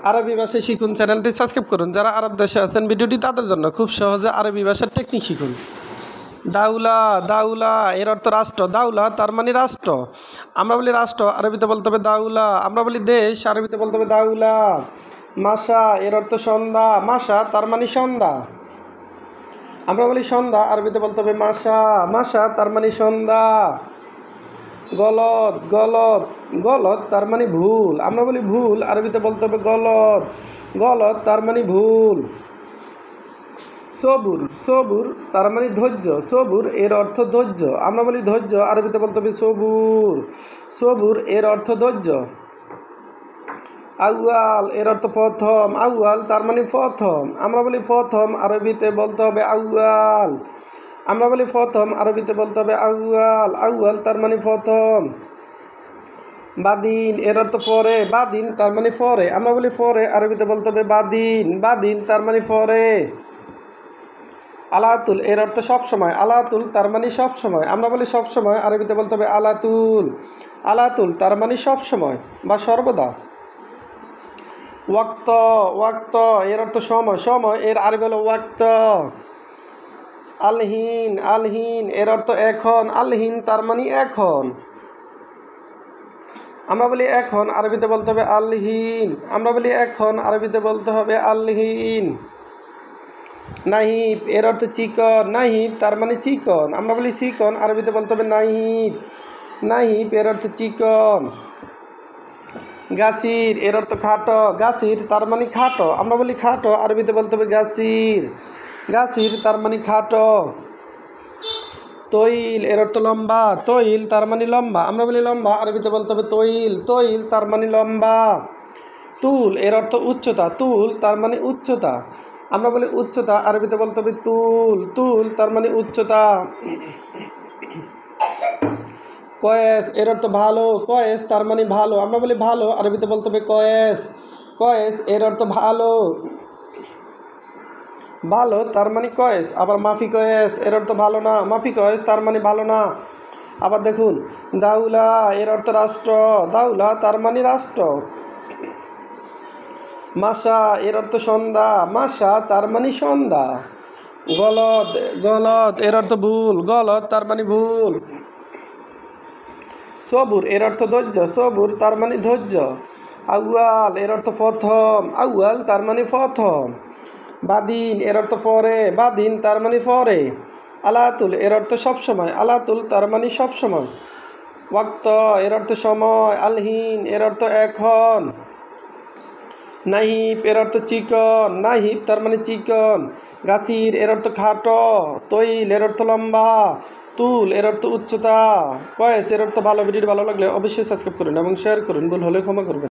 আরবি ভাষা শিখুন চ্যানেলটি সাবস্ক্রাইব করুন। যারা আরব দেশে আছেন ভিডিওটি তাদের জন্য, খুব সহজে আরবি ভাষার টেকনিক শিখুন। দাউলা, দাউলা এর অর্থ রাষ্ট্র। দাউলা তার মানে রাষ্ট্র। আমরা বলি রাষ্ট্র, আরবিতে বলতে হবে দাউলা। আমরা বলি দেশ, আরবিতে বলতে হবে দাউলা। মাসা এর অর্থ সন্ধ্যা। মাসা তার মানে সন্ধ্যা। আমরা বলি সন্ধ্যা, আরবিতে বলতে হবে মাসা। মাসা তার মানে সন্ধ্যা। গলত, গলত, গলত তার মানে ভুল। আমরা বলি ভুল, আরবিতে বলতে হবে গলত। গলত তার মানে ভুল। সবুর, সবুর তার মানে ধৈর্য। সবুর এর অর্থ ধৈর্য। আমরা বলি ধৈর্য, আরবিতে বলতে হবে সবুর। সবুর এর অর্থ ধৈর্য। আউয়াল এর অর্থ প্রথম। আউয়াল তার মানে প্রথম। আমরা বলি প্রথম, আরবিতে বলতে হবে আউয়াল। আমরা বলি প্রথম, আরবিতে বলতে হবে আউয়াল। আউয়াল তার মানে প্রথম। বাদিন এর অর্থ পরে। বাদিন তার মানে পরে। আমরা বলি পরে, আরবিতে বলতে হবে বাদিন। বাদিন তার মানে পরে। আলাতুল এর অর্থ সবসময়। আলাতুল তার মানে সবসময়। আমরা বলি সবসময়, আরবিতে বলতে হবে আলাতুল। আলাতুল তার মানে সবসময় বা সর্বদা। ওয়াক্ত, ওয়াক্ত এর অর্থ সময়। সময় এর আরবি হলো ওয়াক্ত। আলহিন, আলহিন এর অর্থ এখন। আলহিন তার মানে এখন। আমরা বলি এখন, আরবিতে বলতে হবে আলহিন। আমরা বলি এখন, আরবিতে বলতে হবে আলহিন। নাহিব এর অর্থ চিকন। নাহিব তার মানে চিকন। আমরা বলি চিকন, আরবিতে বলতে হবে নাহিব। নাহিব এর অর্থ চিকন। গাছির এর অর্থ খাটো। গাছির তার মানে খাটো। আমরা বলি খাটো, আরবিতে বলতে হবে গাছির। গাছির তার মানে খাটো। তৈল এর অর্থ লম্বা। তৈল তার মানে লম্বা। আমরা বলি লম্বা, আরবিতে বলতে হবে তৈল। তৈল তার মানে লম্বা। তুল এর অর্থ উচ্চতা। তুল তার মানে উচ্চতা। আমরা বলি উচ্চতা, আরবিতে বলতে হবে তুল। তুল তার মানে উচ্চতা। কয়েস এর অর্থ ভালো। কয়েস তার মানে ভালো। আমরা বলি ভালো, আরবিতে বলতে হবে কয়েস। কয়েস এর অর্থ ভালো। ভালো তার মানে কয়েস। আবার মাফি কয়েস এর অর্থ ভালো না। মাফি কয়েস তার মানে ভালো না। আবার দেখুন, দাউলা এর অর্থ রাষ্ট্র। দাউলা তার মানে রাষ্ট্র। মাসা এর অর্থ সন্ধ্যা। মাসা তার মানে সন্ধ্যা। গলত, গলত এর অর্থ ভুল। গলত তার মানে ভুল। সবুর এর অর্থ ধৈর্য। সবুর তার মানে ধৈর্য। আউয়াল এর অর্থ প্রথম। আউয়াল তার মানে প্রথম। বাদিন এর অর্থ পরে। বাদিন তার মানে পরে। আলাতুল এর অর্থ সবসময়। আলাতুল তার মানে সবসময়। ওয়াক্ত এর অর্থ সময়। আলহিন এর অর্থ এখন। নাহিব এর অর্থ চিকন। নাহিব তার মানে চিকন। গাছির এর অর্থ খাটো। তৈল এর অর্থ লম্বা। তুল এর অর্থ উচ্চতা। কয়েস এর অর্থ ভালো। ভিডিওটি ভালো লাগলে অবশ্যই সাবস্ক্রাইব করুন এবং শেয়ার করুন। ভুল হলে ক্ষমা করবেন।